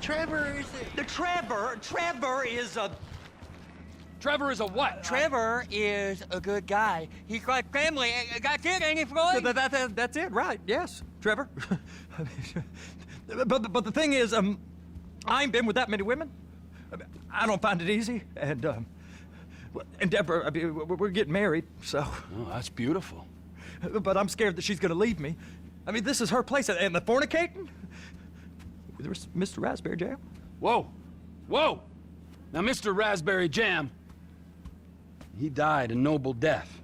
Trevor is a... Trevor is a... Trevor is a what? Trevor is a good guy. He's got family. Got kid, ain't he, Floyd? That's it, right? Yes, Trevor. but the thing is, I ain't been with that many women. I don't find it easy, and Deborah, I mean, we're getting married, so. Oh, that's beautiful. But I'm scared that she's gonna leave me. I mean, this is her place, and the fornicating? There's Mr. Raspberry Jam. Whoa, whoa! Now, Mr. Raspberry Jam, he died a noble death,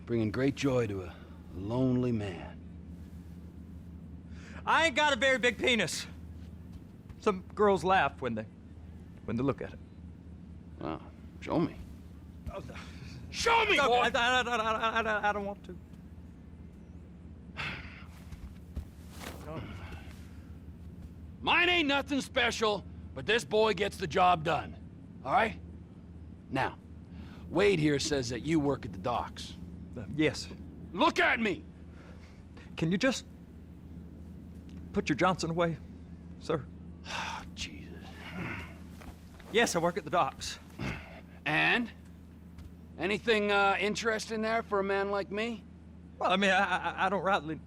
bringing great joy to a lonely man. I ain't got a very big penis. Some girls laugh when they look at it. Wow, show me. Oh, no. Show me, No, boy! I don't want to. Mine ain't nothing special, but this boy gets the job done. All right? Now, Wade here says that you work at the docks. Yes. Look at me! Can you just put your Johnson away, sir? Oh, Jesus. Yes, I work at the docks. And? Anything interesting there for a man like me? Well, I mean, I don't rightly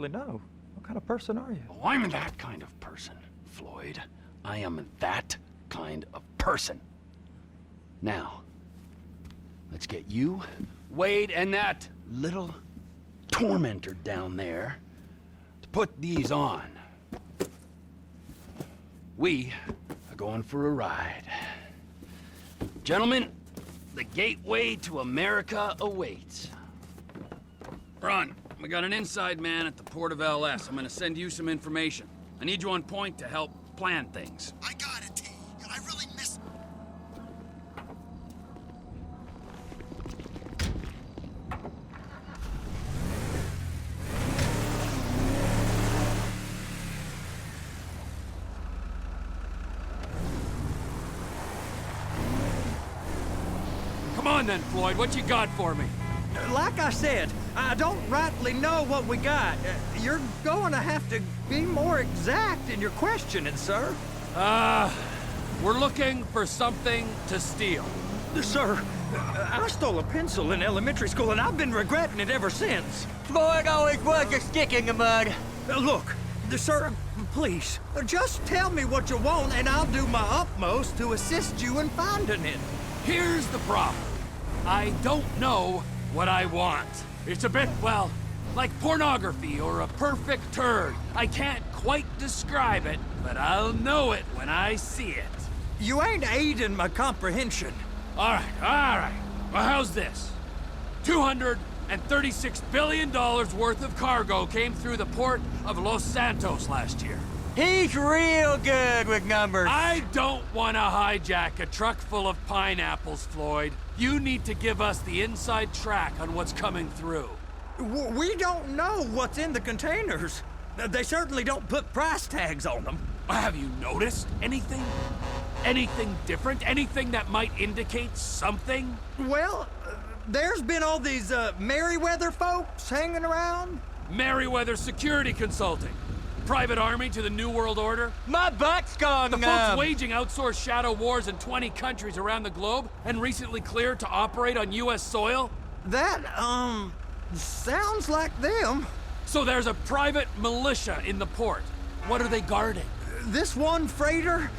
know. What kind of person are you? Oh, I'm that kind of person, Floyd. I am that kind of person. Now, let's get you, Wade, and that little tormentor down there to put these on. We are going for a ride. Gentlemen, the gateway to America awaits. Ron, we got an inside man at the port of LS. I'm gonna send you some information. I need you on point to help plan things. I got it, T. I really miss... Come on then, Floyd, what you got for me? Like I said, I don't rightly know what we got. You're going to have to be more exact in your questioning, sir. We're looking for something to steal. Sir, I stole a pencil in elementary school, and I've been regretting it ever since. Floyd always was a stick in the mud. Look, sir, please, just tell me what you want, and I'll do my utmost to assist you in finding it. Here's the problem. I don't know what I want. It's a bit, well, like pornography or a perfect turd. I can't quite describe it, but I'll know it when I see it. You ain't aiding my comprehension. All right. Well, how's this? $236 billion worth of cargo came through the port of Los Santos last year. He's real good with numbers. I don't want to hijack a truck full of pineapples, Floyd. You need to give us the inside track on what's coming through. We don't know what's in the containers. They certainly don't put price tags on them. Have you noticed anything? Anything different? Anything that might indicate something? Well, there's been all these Merryweather folks hanging around. Merryweather Security Consulting. Private army to the New World Order. My butt's gone The folks waging outsourced shadow wars in 20 countries around the globe and recently cleared to operate on U.S. soil. That, sounds like them. So there's a private militia in the port. What are they guarding? This one freighter,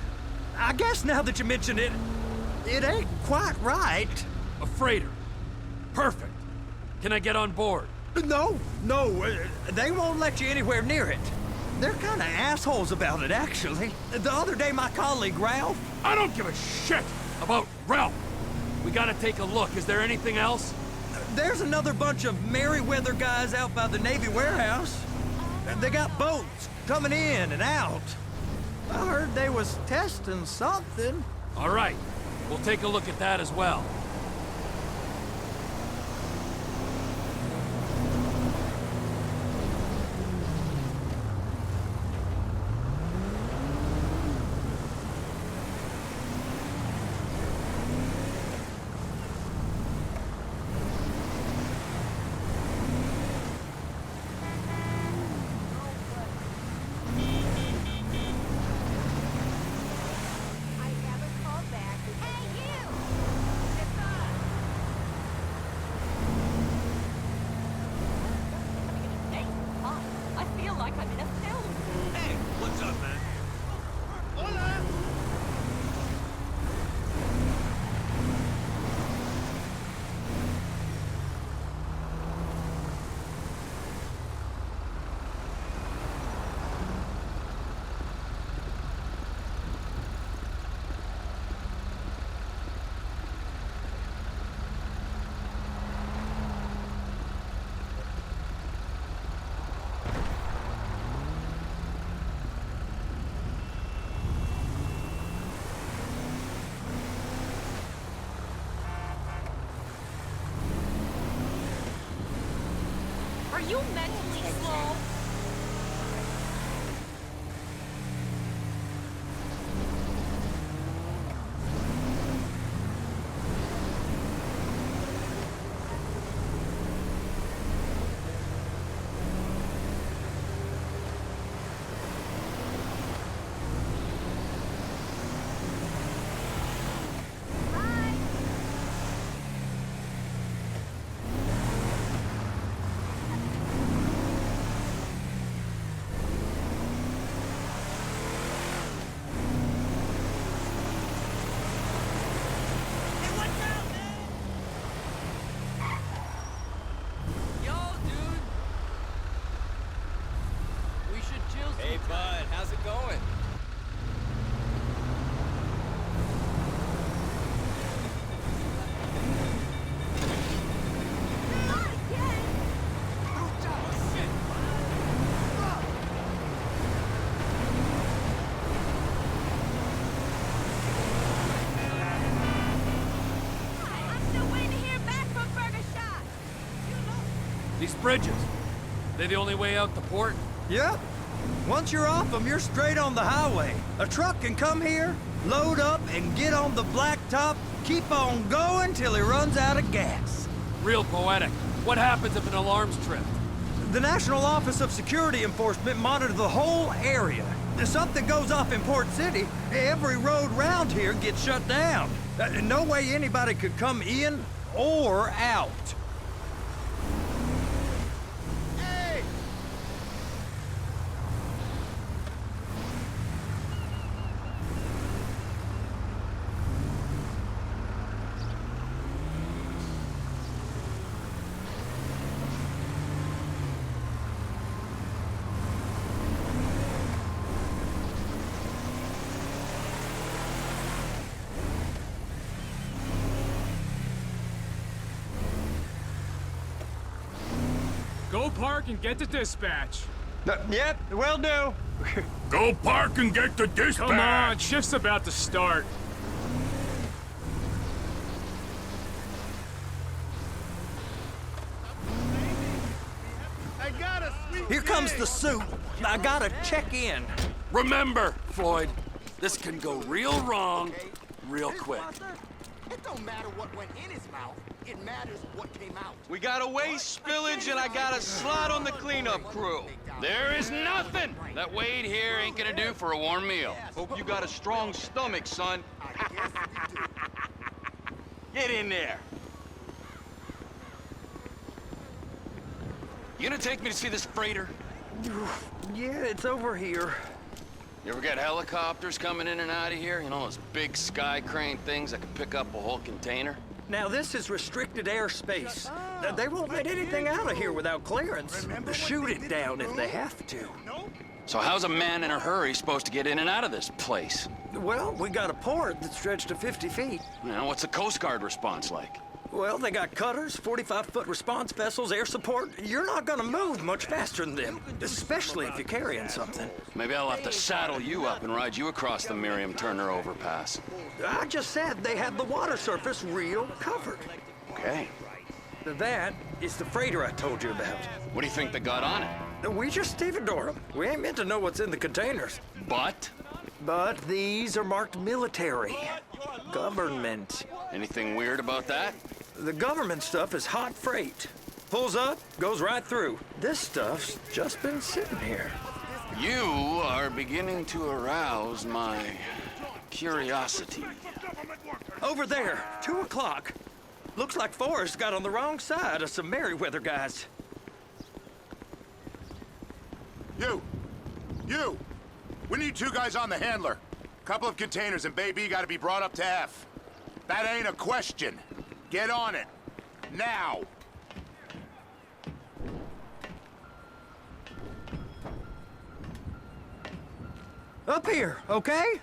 I guess now that you mention it, it ain't quite right. A freighter. Perfect. Can I get on board? No, they won't let you anywhere near it. They're kind of assholes about it, actually. The other day, my colleague, Ralph... I don't give a shit about Ralph. We gotta take a look. Is there anything else? There's another bunch of Merryweather guys out by the Navy warehouse. They got boats coming in and out. I heard they was testing something. All right. We'll take a look at that as well. Are you mentally slow? Hey, bud, how's it going? I'm still waiting to hear back from Burger Shot. These bridges, they the only way out the port? Yep. Once you're off them, you're straight on the highway. A truck can come here, load up, and get on the blacktop, keep on going till he runs out of gas. Real poetic. What happens if an alarm's tripped? The National Office of Security Enforcement monitor the whole area. If something goes off in Port City, every road round here gets shut down. No way anybody could come in or out. Go park and get to dispatch. Yep, will do. Go park and get the dispatch! Come on, shift's about to start. Here comes the suit. I gotta check in. Remember, Floyd, this can go real wrong real quick. It don't matter what went in his mouth. It matters what came out. We got a waste spillage and I got a slot on the cleanup crew. There is nothing that Wade here ain't gonna do for a warm meal. Hope you got a strong stomach, son. Get in there. You gonna take me to see this freighter? Yeah, it's over here. You ever got helicopters coming in and out of here? You know, those big sky crane things that can pick up a whole container? Now, this is restricted airspace. They won't let anything out of here without clearance. Shoot it down if they have to. So how's a man in a hurry supposed to get in and out of this place? Well, we got a port that's stretched to 50 feet. You know, what's the Coast Guard response like? Well, they got cutters, 45-foot response vessels, air support. You're not gonna move much faster than them, especially if you're carrying something. Maybe I'll have to saddle you up and ride you across the Miriam Turner overpass. I just said they have the water surface real covered. Okay. That is the freighter I told you about. What do you think they got on it? We just stevedore them. We ain't meant to know what's in the containers. But? But these are marked military. Government. Anything weird about that? The government stuff is hot freight. Pulls up, goes right through. This stuff's just been sitting here. You are beginning to arouse my curiosity. Over there, 2 o'clock. Looks like Forrest got on the wrong side of some Merryweather guys. You! We need 2 guys on the handler. Couple of containers and Baby gotta be brought up to F. That ain't a question. Get on it. Now! Up here, okay?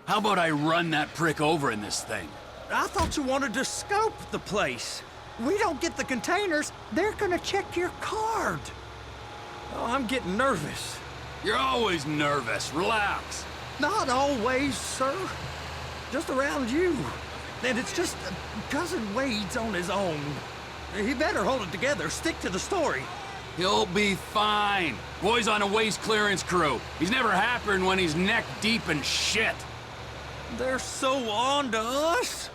How about I run that prick over in this thing? I thought you wanted to scope the place. We don't get the containers, they're gonna check your card. Oh, I'm getting nervous. You're always nervous. Relax. Not always, sir. Just around you. And it's just Cousin Wade's on his own. He better hold it together. Stick to the story. He'll be fine. Roy's on a waste clearance crew. He's never happier when he's neck deep in shit. They're so on to us.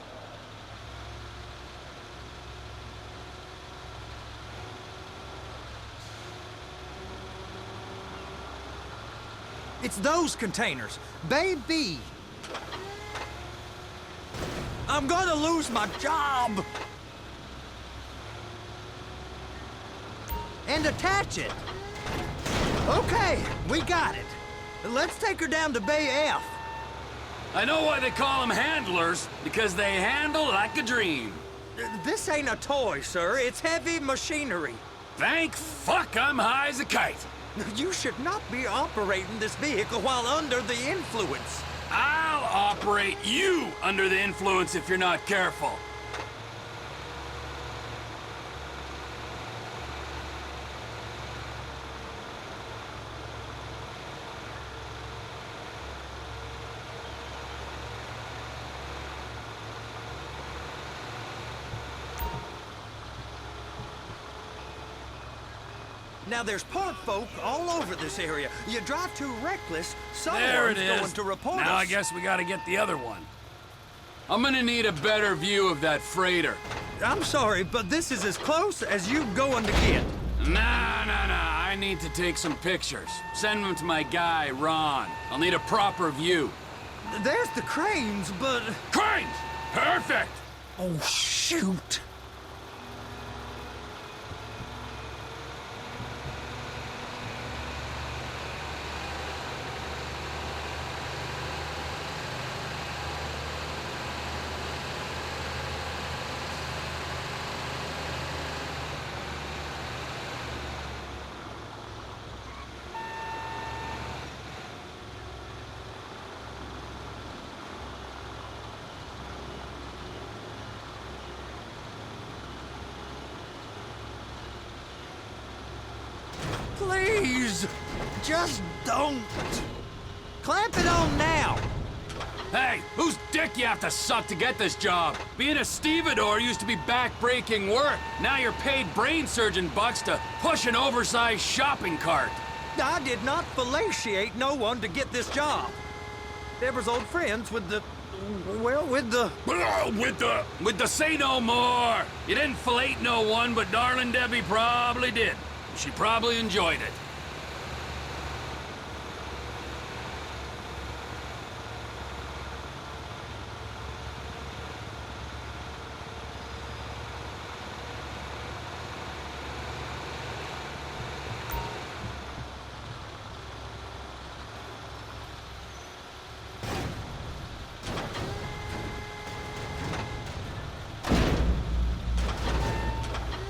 It's those containers. Baby. I'm gonna lose my job. And attach it. Okay, we got it. Let's take her down to Bay F. I know why they call them handlers, because they handle like a dream. This ain't a toy, sir. It's heavy machinery. Thank fuck I'm high as a kite. You should not be operating this vehicle while under the influence. I'll operate you under the influence if you're not careful. Now there's port folk all over this area. You drive too reckless, There it someone's is. going to report Now us. I guess we gotta get the other one. I'm gonna need a better view of that freighter. I'm sorry, but this is as close as you going to get. Nah. I need to take some pictures. Send them to my guy, Ron. I'll need a proper view. There's the cranes, but... Cranes! Perfect! Oh, shoot. Please, just don't. Clamp it on now. Hey, whose dick you have to suck to get this job? Being a stevedore used to be back-breaking work. Now you're paid brain surgeon bucks to push an oversized shopping cart. I did not fellatiate no one to get this job. Deborah's old friends with the... well, with the... With the say no more. You didn't fillet no one, but darling Debbie probably did. She probably enjoyed it.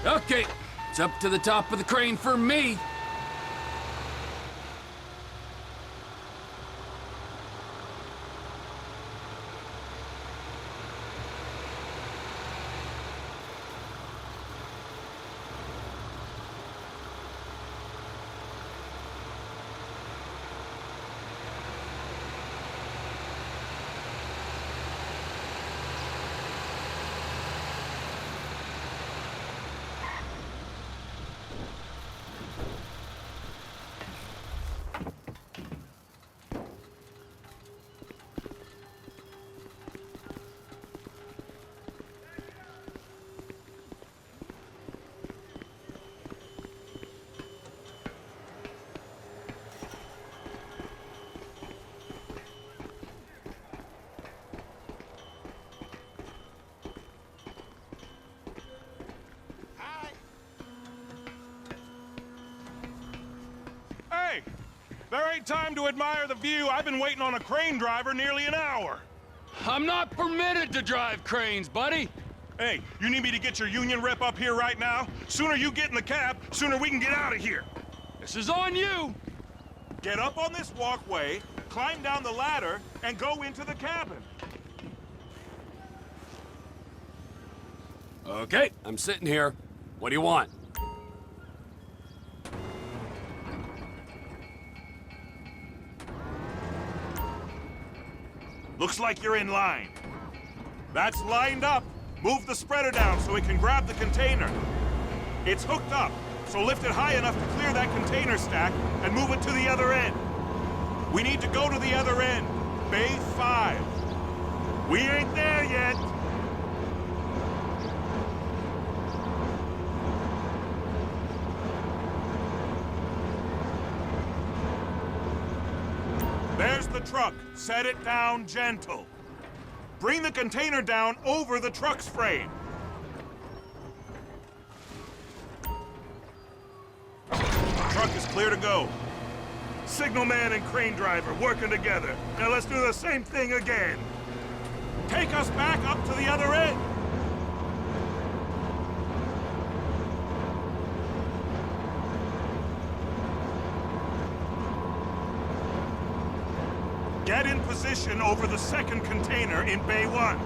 Okay, it's up to the top of the crane for me. Hey, there ain't time to admire the view. I've been waiting on a crane driver nearly an hour. I'm not permitted to drive cranes, buddy. Hey, you need me to get your union rep up here right now? Sooner you get in the cab, sooner we can get out of here. This is on you. Get up on this walkway, climb down the ladder, and go into the cabin. Okay, I'm sitting here. What do you want? Looks like you're in line. That's lined up. Move the spreader down so we can grab the container. It's hooked up, so lift it high enough to clear that container stack and move it to the other end. We need to go to the other end, Bay 5. We ain't there yet. There's the truck. Set it down gentle. Bring the container down over the truck's frame. Truck is clear to go. Signalman and crane driver working together. Now let's do the same thing again. Take us back up to the other end. Get in position over the second container in Bay 1.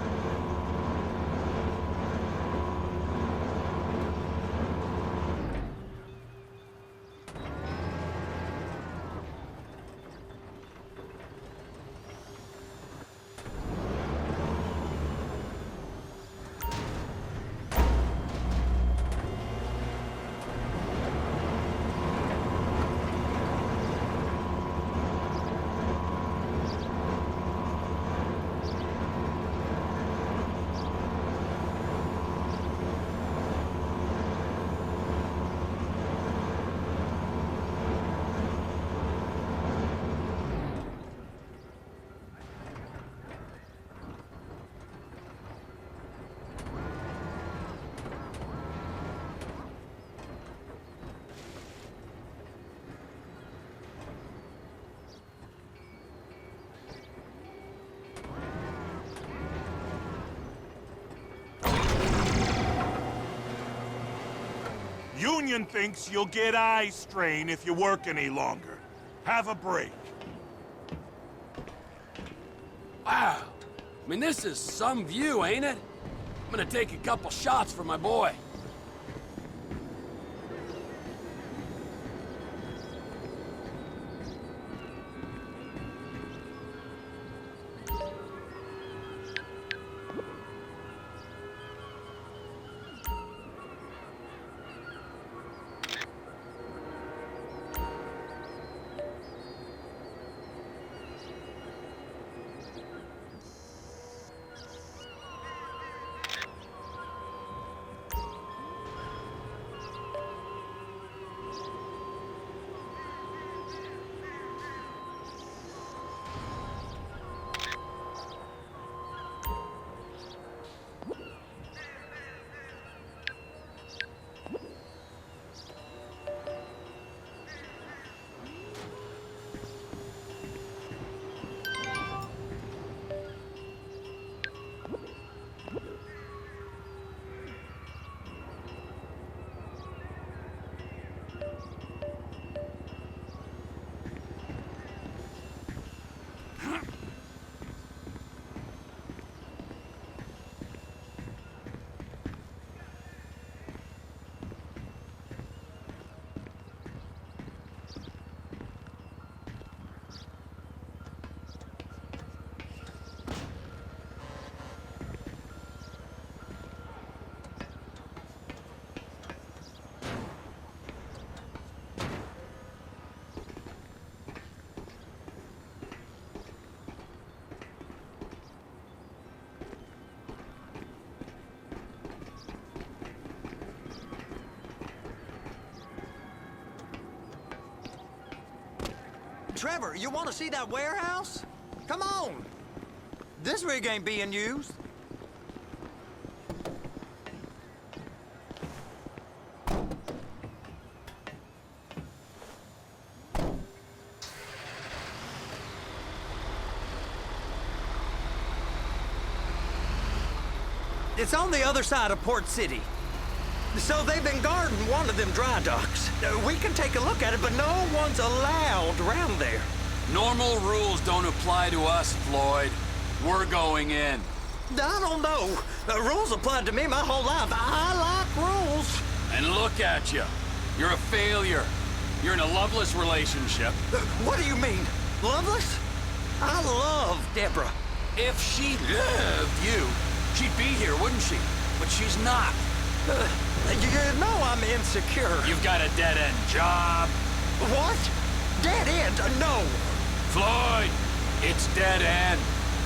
Union thinks you'll get eye strain if you work any longer. Have a break. Wow. I mean, this is some view, ain't it? I'm gonna take a couple shots for my boy. Trevor, you want to see that warehouse? Come on. This rig ain't being used. It's on the other side of Port City. So they've been guarding one of them dry docks. We can take a look at it, but no one's allowed around there. Normal rules don't apply to us, Floyd. We're going in. I don't know. Rules applied to me my whole life. I like rules. And look at you. You're a failure. You're in a loveless relationship. What do you mean? Loveless? I love Deborah. If she loved you, she'd be here, wouldn't she? But she's not. You know I'm insecure. You've got a dead-end job. What? Dead end? No. Floyd, it's dead end.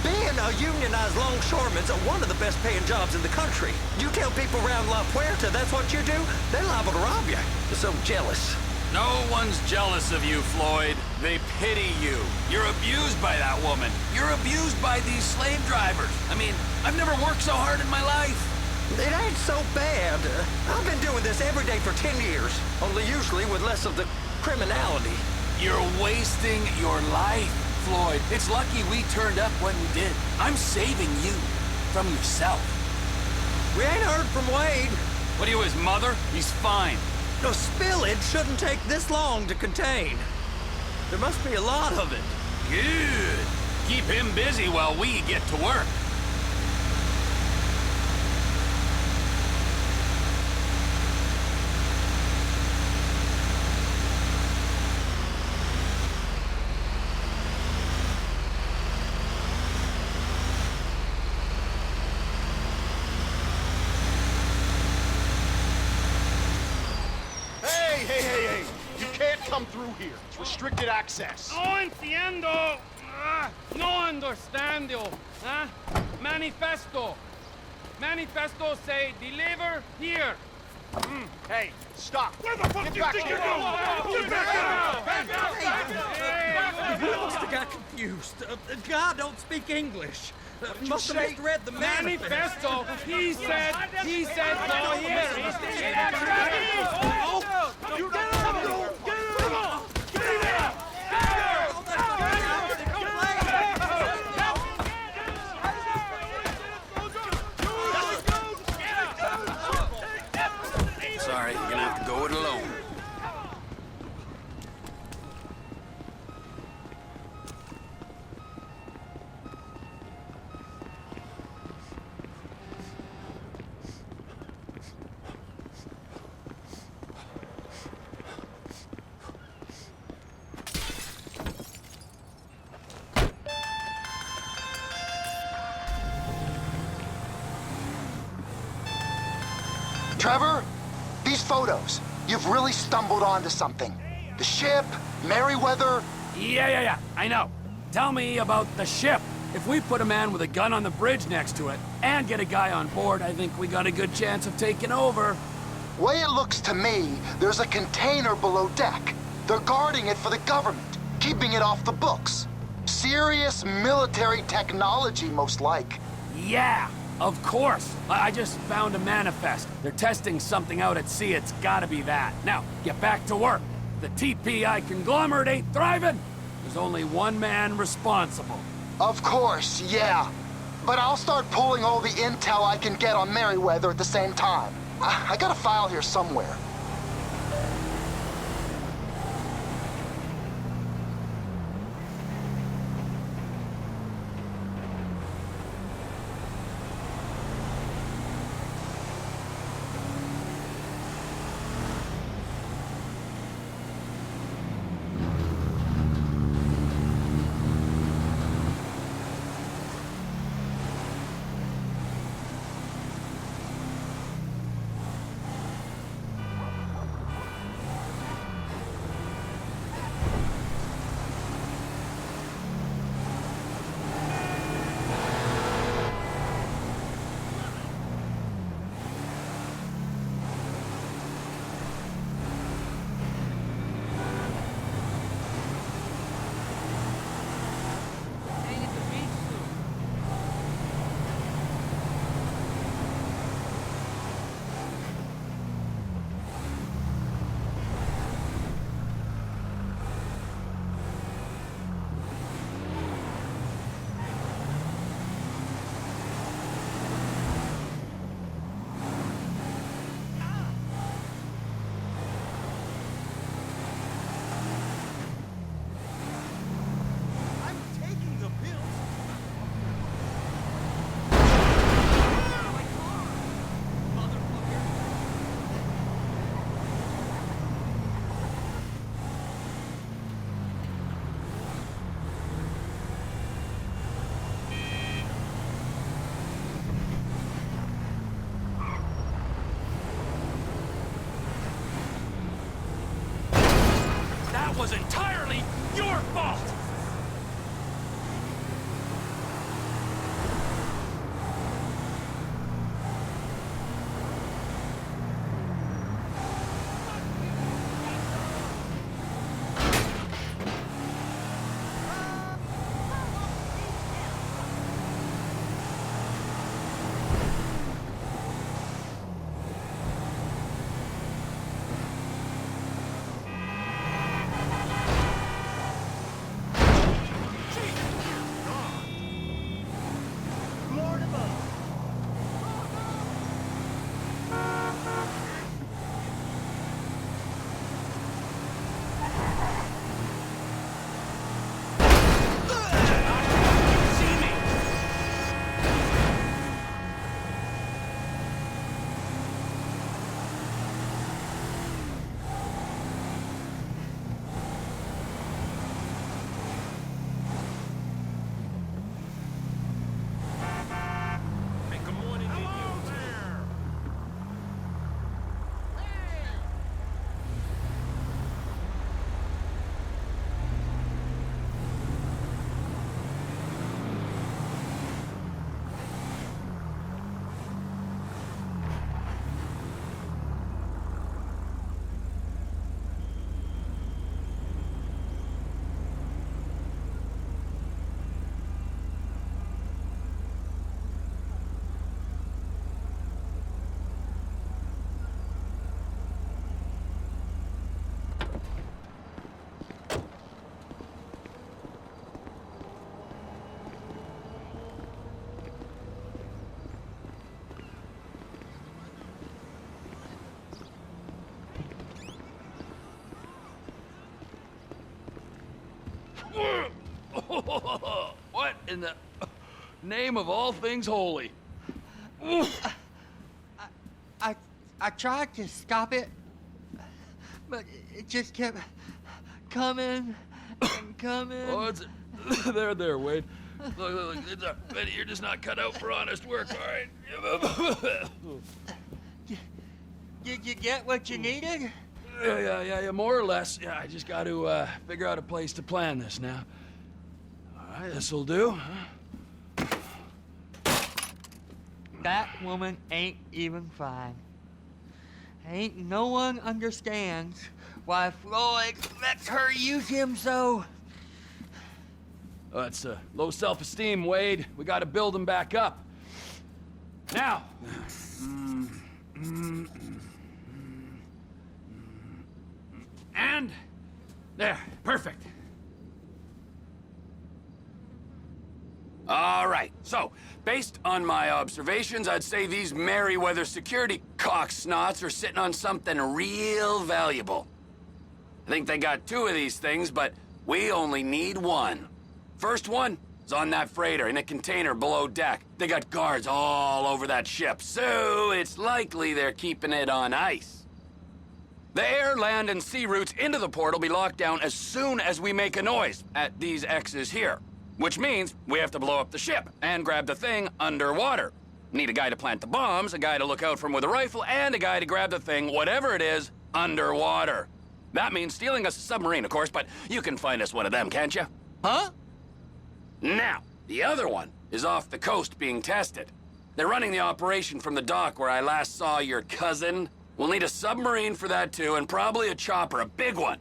Being a unionized longshoreman's one of the best paying jobs in the country. You tell people around La Puerta that's what you do, they're liable to rob you. They're so jealous. No one's jealous of you, Floyd. They pity you. You're abused by that woman. You're abused by these slave drivers. I mean, I've never worked so hard in my life. It ain't so bad. I've been doing this every day for 10 years, only usually with less of the criminality. You're wasting your life, Floyd. It's lucky we turned up when we did. I'm saving you from yourself. We ain't heard from Wade. What are you, his mother? He's fine. The spillage shouldn't take this long to contain. There must be a lot of it. Good. Keep him busy while we get to work. Hey! You can't come through here. It's restricted access. No entiendo. No understando. Manifesto. Manifesto say deliver here. Hey, stop. Where the fuck Get do you back think here. you're going? Get back You must have got confused. God don't speak English. Must have misread the Manifesto. He said go here. You get out! Get out! Sorry, you're gonna have to go it alone. Trevor, these photos, you've really stumbled onto something. The ship, Merryweather. Yeah, I know. Tell me about the ship. If we put a man with a gun on the bridge next to it and get a guy on board, I think we got a good chance of taking over. Way it looks to me, there's a container below deck. They're guarding it for the government, keeping it off the books. Serious military technology, most like. Yeah, of course. I just found a manifest. They're testing something out at sea. It's gotta be that. Now, get back to work. The TPI conglomerate ain't thriving. There's only one man responsible. Of course, yeah. But I'll start pulling all the intel I can get on Merryweather at the same time. I got a file here somewhere. What in the name of all things holy? I tried to stop it, but it just kept coming and coming. Oh, it's there, Wade. Look, Betty, you're just not cut out for honest work, all right? Did you get what you needed? Yeah, more or less. Yeah, I just got to figure out a place to plan this now. All right, this'll do. That woman ain't even fine. Ain't no one understands why Floyd lets her use him so. It's low self-esteem, Wade. We got to build him back up. Now. And there, perfect. All right, so based on my observations, I'd say these Merryweather security cocksnots are sitting on something real valuable. I think they got 2 of these things, but we only need 1. First one is on that freighter in a container below deck. They got guards all over that ship, so it's likely they're keeping it on ice. The air, land, and sea routes into the port will be locked down as soon as we make a noise at these X's here. Which means we have to blow up the ship and grab the thing underwater. Need a guy to plant the bombs, a guy to look out for him with a rifle, and a guy to grab the thing, whatever it is, underwater. That means stealing us a submarine, of course, but you can find us one of them, can't you? Huh? Now, the other one is off the coast being tested. They're running the operation from the dock where I last saw your cousin. We'll need a submarine for that too, and probably a chopper, a big one.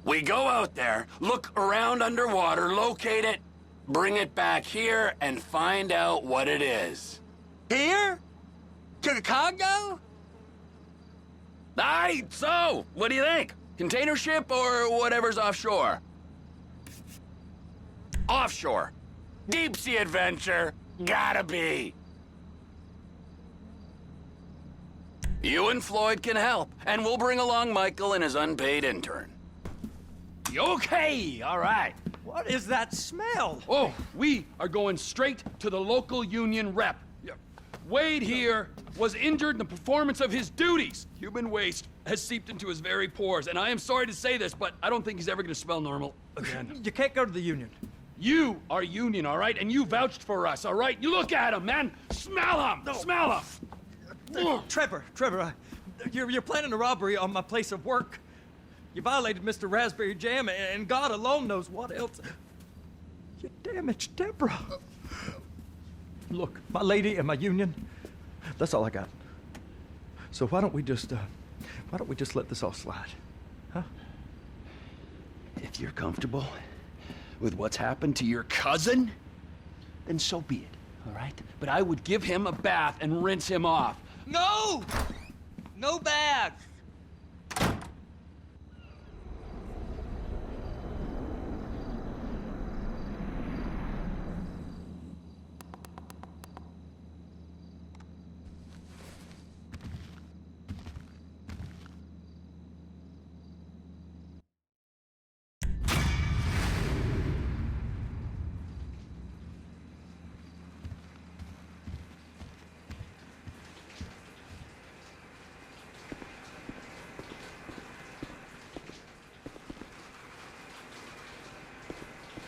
We go out there, look around underwater, locate it, bring it back here, and find out what it is. Here? To the Congo? Aye, so, what do you think? Container ship or whatever's offshore? Offshore. Deep sea adventure. Gotta be. You and Floyd can help, and we'll bring along Michael and his unpaid intern. Okay, all right. What is that smell? Oh, we are going straight to the local union rep. Wade here was injured in the performance of his duties. Human waste has seeped into his very pores, and I am sorry to say this, but I don't think he's ever going to smell normal again. You can't go to the union. You are union, all right? And you vouched for us, all right? You look at him, man. Smell him. No. Smell him. Trevor, you're planning a robbery on my place of work. You violated Mr. Raspberry Jam, and God alone knows what else. You damaged Deborah. Look, my lady and my union, that's all I got. So why don't we just let this all slide, huh? If you're comfortable with what's happened to your cousin, then so be it, all right? But I would give him a bath and rinse him off. No! No baths!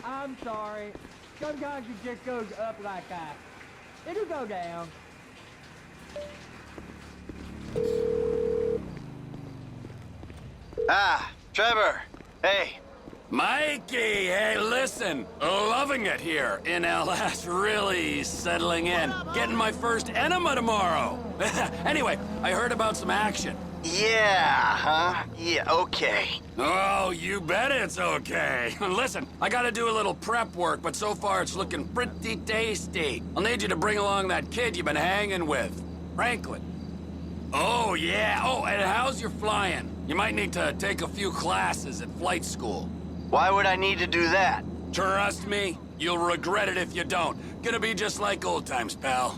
I'm sorry. Sometimes it just goes up like that. It'll go down. Ah, Trevor. Hey. Mikey, hey, listen. Loving it here in LS. Really settling in. Getting my first enema tomorrow. Anyway, I heard about some action. Yeah, huh? Yeah, okay. Oh, you bet it's okay. Listen, I gotta do a little prep work, but so far it's looking pretty tasty. I'll need you to bring along that kid you've been hanging with, Franklin. Oh, yeah. Oh, and how's your flying? You might need to take a few classes at flight school. Why would I need to do that? Trust me, you'll regret it if you don't. Gonna be just like old times, pal.